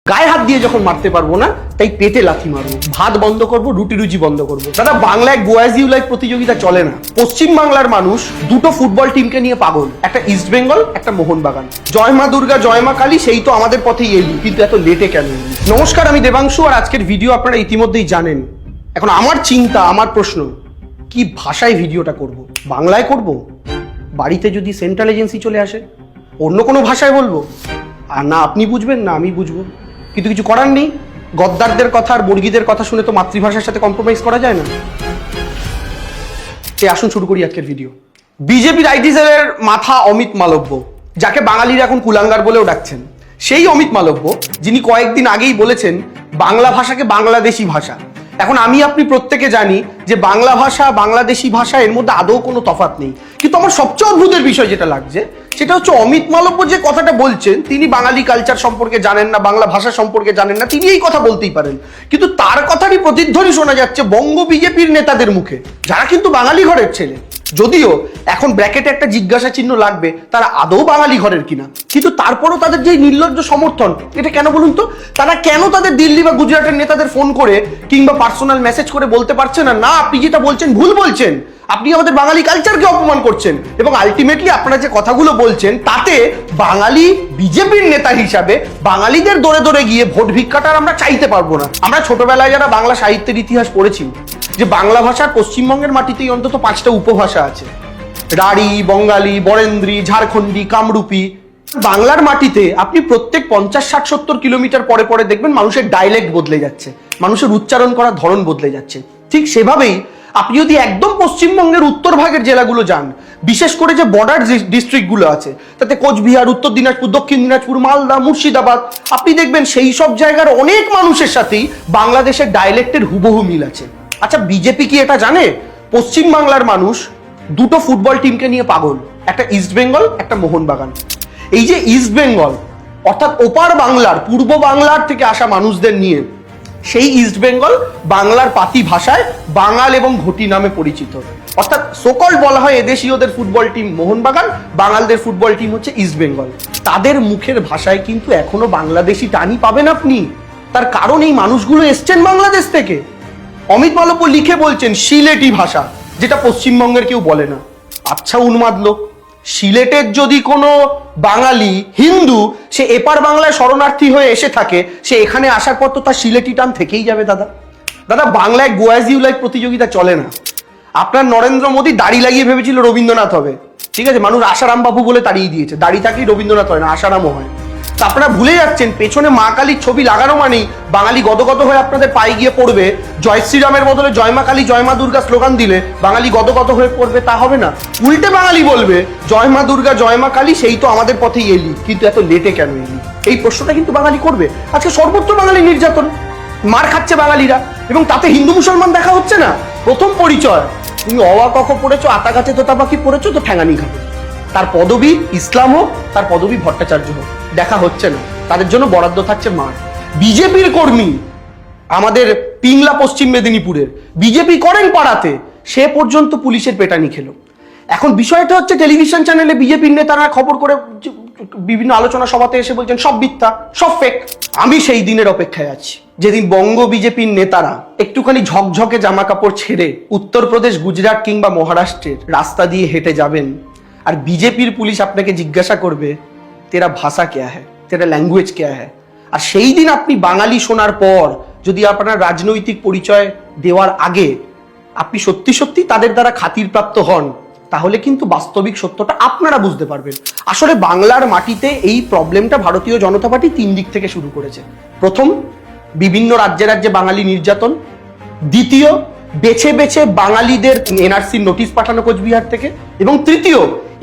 গায়ে হাত দিয়ে যখন মারতে পারবো না, তাই পেটে লাথি মারবো। ভাত বন্ধ করবো, রুটি রুজি বন্ধ করবো। দাদা, বাংলায় গোয়াজ ইউ লাইক প্রতিযোগিতা চলে না। পশ্চিম বাংলার মানুষ দুটো ফুটবল টিমকে নিয়ে পাগল, একটা ইস্ট বেঙ্গল, একটা মোহনবাগান। জয় মা দুর্গা, জয় মা কালী, সেই তো আমাদের পথেই এলি, কিন্তু এত লেটে কেন এলি? নমস্কার, আমি দেবাংশু, আর আজকের ভিডিও আপনারা ইতিমধ্যেই জানেন। এখন আমার চিন্তা, আমার প্রশ্ন, কি ভাষায় ভিডিওটা করব? বাংলায় করব? বাড়িতে যদি সেন্ট্রাল এজেন্সি চলে আসে, অন্য কোনো ভাষায় বলবো? আর না আপনি বুঝবেন না আমি বুঝবো, কিন্তু কিছু করার নেই। গদ্দারদের কথা আর বর্গীদের কথা শুনে তো মাতৃভাষার সাথে কম্প্রোমাইজ করা যায় না। আসুন শুরু করি আজকের ভিডিও। বিজেপি আইটি সেলের মাথা অমিত মালব্য, যাকে বাঙালিরা এখন কুলাঙ্গার বলেও ডাকছেন, সেই অমিত মালব্য যিনি কয়েকদিন আগেই বলেছেন বাংলা ভাষাকে বাংলাদেশি ভাষা। এখন আমি আপনি প্রত্যেকে জানি যে বাংলা ভাষা বাংলাদেশি ভাষা এর মধ্যে আদৌ কোনো তফাৎ নেই, কিন্তু আমার সবচেয়ে অদ্ভুতের বিষয় যেটা লাগছে সেটা হচ্ছে অমিত মালব্য যে কথাটা বলছেন, তিনি বাঙালি কালচার সম্পর্কে জানেন না, বাংলা ভাষা সম্পর্কে জানেন না, তিনি এই কথা বলতেই পারেন, কিন্তু তার কথারই প্রতিধ্বনি শোনা যাচ্ছে বঙ্গ বিজেপির নেতাদের মুখে, যারা কিন্তু বাঙালি ঘরের ছেলে। যদিও এখন ব্র্যাকেটে একটা জিজ্ঞাসা চিহ্ন লাগবে তারা আদৌ বাঙালি ঘরের কিনা, কিন্তু তারপরও তাদের যে নির্লজ্জ সমর্থন, এটা কেন বলুন তো? তারা কেন তাদের দিল্লি বা গুজরাটের নেতাদের ফোন করে কিংবা পার্সোনাল মেসেজ করে বলতে পারছে না, না আপনি যেটা বলছেন ভুল বলছেন, আপনি আমাদের বাঙালি কালচারকে অপমান করছেন, এবং আলটিমেটলি আপনারা যে কথাগুলো বলছেন তাতে বাঙালি বিজেপির নেতা হিসাবে বাঙালিদের দৌড়ে দৌড়ে গিয়ে ভোট ভিক্ষাটা আমরা চাইতে পারবো না। আমরা ছোটবেলায় যারা বাংলা সাহিত্যের ইতিহাস পড়েছি, যে বাংলা ভাষার পশ্চিমবঙ্গের মাটিতেই অন্তত 5টা উপভাষা আছে, রাঢ়ী, বঙ্গালী, বরেন্দ্রী, ঝাড়খণ্ডী, কামরূপী। বাংলার মাটিতে আপনি প্রত্যেক 50, 60, 70 কিলোমিটার পরে পরে দেখবেন মানুষের ডায়ালেক্ট বদলে যাচ্ছে, মানুষের উচ্চারণ করার ধরন বদলে যাচ্ছে। ঠিক সেভাবেই আপনি যদি একদম পশ্চিমবঙ্গের উত্তর ভাগের জেলাগুলো যান, বিশেষ করে যে বর্ডার ডিস্ট্রিক্টগুলো আছে, তাতে কোচবিহার, উত্তর দিনাজপুর, দক্ষিণ দিনাজপুর, মালদা, মুর্শিদাবাদ, আপনি দেখবেন সেই সব জায়গার অনেক মানুষের সাথেই বাংলাদেশের ডায়ালেক্টের হুবহু মিল আছে। আচ্ছা, বিজেপি কি এটা জানে পশ্চিম বাংলার মানুষ দুটো ফুটবল টিমকে নিয়ে পাগল, একটা ইস্ট বেঙ্গল, একটা মোহনবাগান? এই যে ইস্ট বেঙ্গল অর্থাৎ ওপার বাংলার, পূর্ব বাংলার থেকে আসা মানুষদের নিয়ে, সেই ইস্ট বেঙ্গল বাংলার পাতি ভাষায় বাঙাল এবং ঘটি নামে পরিচিত। অর্থাৎ সকল বলা হয় এদেশীয়দের ফুটবল টিম মোহনবাগান, বাঙালদের ফুটবল টিম হচ্ছে ইস্ট বেঙ্গল। তাদের মুখের ভাষায় কিন্তু এখনো বাংলাদেশি টানি পাবেন আপনি। তার কারণ এই মানুষগুলো এসছেন বাংলাদেশ থেকে। অমিত মালব্য লিখে বলছেন সিলেটি ভাষা, যেটা পশ্চিমবঙ্গের কেউ বলে না। আচ্ছা উন্মাদ লোক, সিলেটের যদি কোনো বাঙালি হিন্দু সে এপার বাংলায় শরণার্থী হয়ে এসে থাকে, সে এখানে আসার পর তো তার সিলেটি টান থেকেই যাবে। দাদা বাংলায় গোয়াজ ইউ লাইক প্রতিযোগিতা চলে না। আপনার নরেন্দ্র মোদী দাড়ি লাগিয়ে ভেবেছিল রবীন্দ্রনাথ হবে, ঠিক আছে, মানুষ আশারাম বাবু বলে তাড়িয়ে দিয়েছে। দাড়ি থাকলেই রবীন্দ্রনাথ হয় না, আশারামও হয়। তা আপনারা ভুলে যাচ্ছেন পেছনে মা কালীর ছবি লাগানো মানেই বাঙালি গদগদ হয়ে আপনাদের পায়ে গিয়ে পড়বে। জয় শ্রীরামের বদলে জয় মা কালী, জয় মা দুর্গা স্লোগান দিলে বাঙালি গদগদ হয়ে পড়বে, তা হবে না। উল্টে বাঙালি বলবে জয় মা দুর্গা, জয় মা কালী, সেই তো আমাদের পথেই এলি, কিন্তু এত লেটে কেন এলি? এই প্রশ্নটা কিন্তু বাঙালি করবে। আজকে সর্বত্র বাঙালি নির্যাতন, মার খাচ্ছে বাঙালিরা, এবং তাতে হিন্দু মুসলমান দেখা হচ্ছে না। প্রথম পরিচয়, তুমি অওয়া কখ পড়েছো, আতা গাছে তোতা পাখি পড়েছো, তো ঠ্যাঙানি খাবে। তার পদবী ইসলাম হোক, তার পদবী ভট্টাচার্য হোক, দেখা হচ্ছে না। তাদের জন্য বরাদ্দ থাকছে মার। বিজেপির কর্মী আমাদের পিংলা পশ্চিম মেদিনীপুরের বিজেপি করেন পাড়াতে, সে পর্যন্ত পুলিশের পেটানি খেলো। এখন বিষয়টা হচ্ছে টেলিভিশন চ্যানেলে বিজেপির নেতারা খবর করে বিভিন্ন আলোচনা সভাতে এসে বলছেন সব মিথ্যা, সব ফেক। আমি সেই দিনের অপেক্ষায় আছি যেদিন বঙ্গ বিজেপির নেতারা একটুখানি ঝকঝকে জামা কাপড় ছেড়ে উত্তরপ্রদেশ, গুজরাট কিংবা মহারাষ্ট্রের রাস্তা দিয়ে হেঁটে যাবেন, আর বিজেপির পুলিশ আপনাকে জিজ্ঞাসা করবে তেরা ভাষা ক্যা হ্যায়, তেরা ল্যাঙ্গুয়েজ ক্যা হ্যায়। আর সেই দিন আপনি বাঙালি শোনার পর যদি আপনার রাজনৈতিক পরিচয় দেওয়ার আগে আপনি সত্যি সত্যি তাদের দ্বারা খাতিরপ্রাপ্ত হন, তাহলে কিন্তু বাস্তবিক সত্যটা আপনারা বুঝতে পারবেন। আসলে বাংলার মাটিতে এই প্রবলেমটা ভারতীয় জনতা পার্টি 3 দিক থেকে শুরু করেছে। প্রথম, বিভিন্ন রাজ্যে রাজ্যে বাঙালি নির্যাতন। দ্বিতীয়, বেছে বেছে বাঙালিদের এনআরসি নোটিশ পাঠানো কোচবিহার থেকে। এবং তৃতীয়,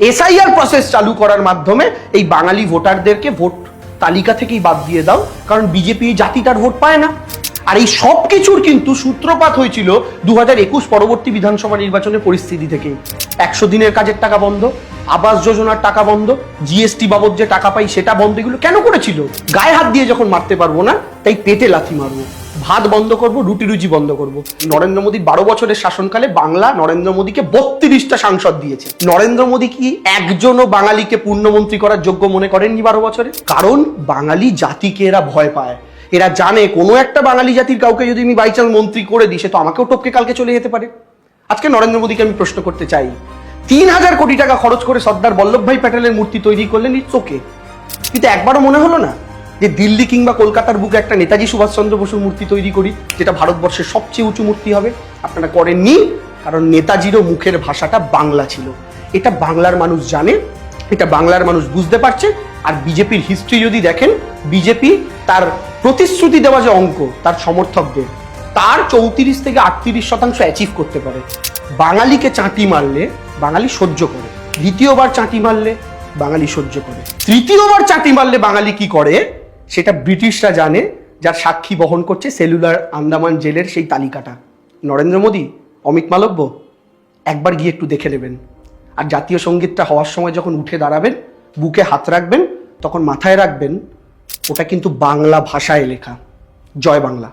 এসআইআর প্রসেস চালু করার মাধ্যমে এই বাঙালি ভোটারদেরকে ভোট তালিকা থেকেই বাদ দিয়ে দাও, কারণ বিজেপি জাতিটার ভোট পায় না। আর এই সব কিছুর কিন্তু সূত্রপাত হয়েছিল 2021 পরবর্তী বিধানসভা নির্বাচনের পরিস্থিতি থেকে। 100 দিনের কাজের টাকা বন্ধ, আবাস যোজনার টাকা বন্ধ, জিএসটি বাবদ যে টাকা পাই সেটা বন্ধ। এগুলো কেন করেছিল? গায়ে হাত দিয়ে যখন মারতে পারবো না, তাই পেটে লাথি মারবো। ভাত বন্ধ করব, রুটি রুজি বন্ধ করব। নরেন্দ্র মোদীর 12 বছরের শাসনকালে বাংলা নরেন্দ্র মোদীকে 32টা সাংসদ দিয়েছে। নরেন্দ্র মোদী কি একজনও বাঙালিকে পূর্ণমন্ত্রী করার যোগ্য মনে করেননি 12 বছরে? কারণ বাঙালি জাতিকে এরা ভয় পায়। এরা জানে কোনো একটা বাঙালি জাতির কাউকে যদি আমি বাই চান্স মন্ত্রী করে দিই, সে তো আমাকেও টপকে কালকে চলে যেতে পারে। আজকে নরেন্দ্র মোদীকে আমি প্রশ্ন করতে চাই, ৩,০০০ কোটি টাকা খরচ করে সর্দার বল্লভভাই প্যাটেলের মূর্তি তৈরি করলেন, ইটস ওকে, কিন্তু একবারও মনে হলো না যে দিল্লি কিংবা কলকাতার বুকে একটা নেতাজি সুভাষচন্দ্র বসুর মূর্তি তৈরি করি, যেটা ভারতবর্ষের সবচেয়ে উঁচু মূর্তি হবে? আপনারা করেননি, কারণ নেতাজিরও মুখের ভাষাটা বাংলা ছিল। এটা বাংলার মানুষ জানে, এটা বাংলার মানুষ বুঝতে পারছে। আর বিজেপির হিস্ট্রি যদি দেখেন, বিজেপি তার প্রতিশ্রুতি দেওয়া যে অঙ্ক, তার সমর্থকদের তার 34 থেকে 38% অ্যাচিভ করতে পারে। বাঙালিকে চাঁটি মারলে বাঙালি সহ্য করে, দ্বিতীয়বার চাঁটি মারলে বাঙালি সহ্য করে, তৃতীয়বার চাঁটি মারলে বাঙালি কি করে সেটা ব্রিটিশরা জানে, যার সাক্ষী বহন করছে সেলুলার আন্দামান জেলের সেই তালিকাটা। নরেন্দ্র মোদী, অমিত মালব্য, একবার গিয়ে একটু দেখে নেবেন। আর জাতীয় সঙ্গীতটা হওয়ার সময় যখন উঠে দাঁড়াবেন, বুকে হাত রাখবেন, তখন মাথায় রাখবেন ওটা কিন্তু বাংলা ভাষায় লেখা। জয় বাংলা।